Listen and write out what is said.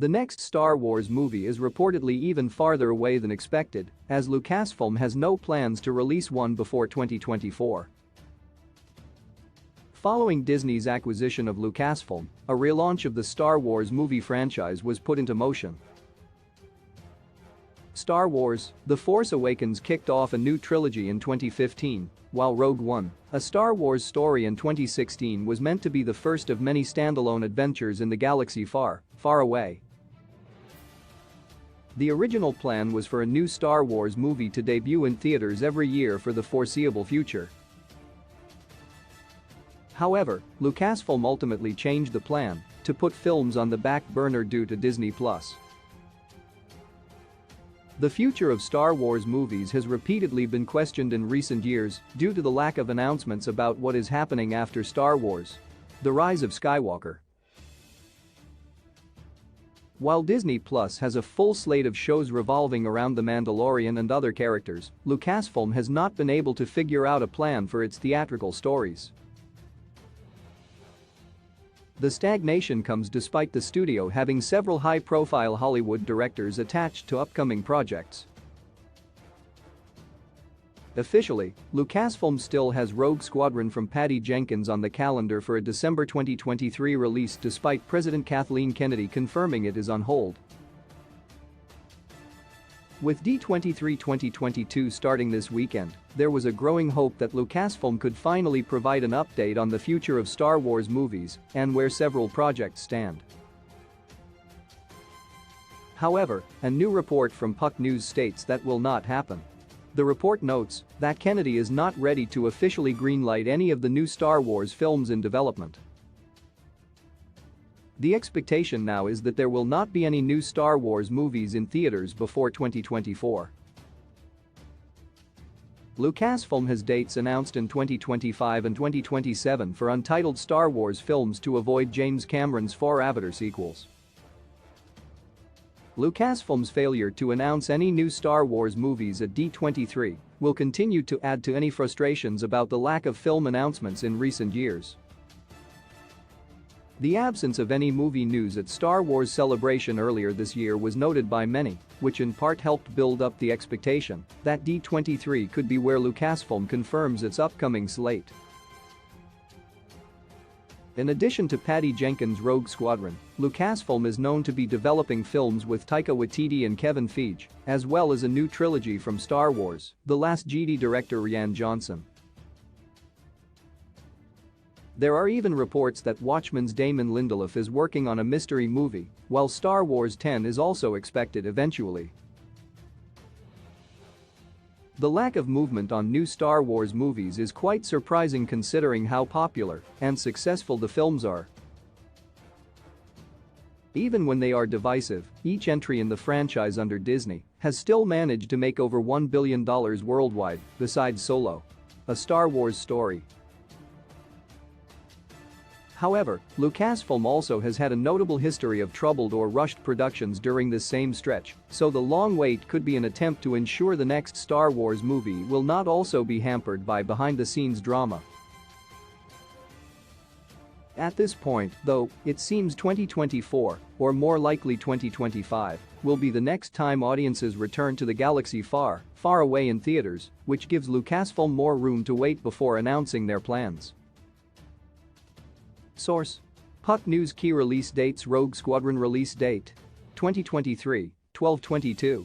The next Star Wars movie is reportedly even farther away than expected, as Lucasfilm has no plans to release one before 2024. Following Disney's acquisition of Lucasfilm, a relaunch of the Star Wars movie franchise was put into motion. Star Wars: The Force Awakens kicked off a new trilogy in 2015, while Rogue One, a Star Wars story in 2016, was meant to be the first of many standalone adventures in the galaxy far, far away. The original plan was for a new Star Wars movie to debut in theaters every year for the foreseeable future. However, Lucasfilm ultimately changed the plan to put films on the back burner due to Disney+. The future of Star Wars movies has repeatedly been questioned in recent years due to the lack of announcements about what is happening after Star Wars: The Rise of Skywalker. While Disney Plus has a full slate of shows revolving around The Mandalorian and other characters, Lucasfilm has not been able to figure out a plan for its theatrical stories. The stagnation comes despite the studio having several high-profile Hollywood directors attached to upcoming projects. Officially, Lucasfilm still has Rogue Squadron from Patty Jenkins on the calendar for a December 2023 release, despite President Kathleen Kennedy confirming it is on hold. With D23 2022 starting this weekend, there was a growing hope that Lucasfilm could finally provide an update on the future of Star Wars movies and where several projects stand. However, a new report from Puck News states that will not happen. The report notes that Kennedy is not ready to officially greenlight any of the new Star Wars films in development. The expectation now is that there will not be any new Star Wars movies in theaters before 2024. Lucasfilm has dates announced in 2025 and 2027 for untitled Star Wars films to avoid James Cameron's 4 Avatar sequels. Lucasfilm's failure to announce any new Star Wars movies at D23 will continue to add to any frustrations about the lack of film announcements in recent years. The absence of any movie news at Star Wars Celebration earlier this year was noted by many, which in part helped build up the expectation that D23 could be where Lucasfilm confirms its upcoming slate. In addition to Patty Jenkins' Rogue Squadron, Lucasfilm is known to be developing films with Taika Waititi and Kevin Feige, as well as a new trilogy from Star Wars: The Last Jedi director Rian Johnson. There are even reports that Watchmen's Damon Lindelof is working on a mystery movie, while Star Wars 10 is also expected eventually. The lack of movement on new Star Wars movies is quite surprising considering how popular and successful the films are. Even when they are divisive, each entry in the franchise under Disney has still managed to make over $1 billion worldwide, besides Solo: A Star Wars Story. However, Lucasfilm also has had a notable history of troubled or rushed productions during this same stretch, so the long wait could be an attempt to ensure the next Star Wars movie will not also be hampered by behind-the-scenes drama. At this point, though, it seems 2024, or more likely 2025, will be the next time audiences return to the galaxy far, far away in theaters, which gives Lucasfilm more room to wait before announcing their plans. Source: Puck News. Key release dates: Rogue Squadron release date 2023, 12/22.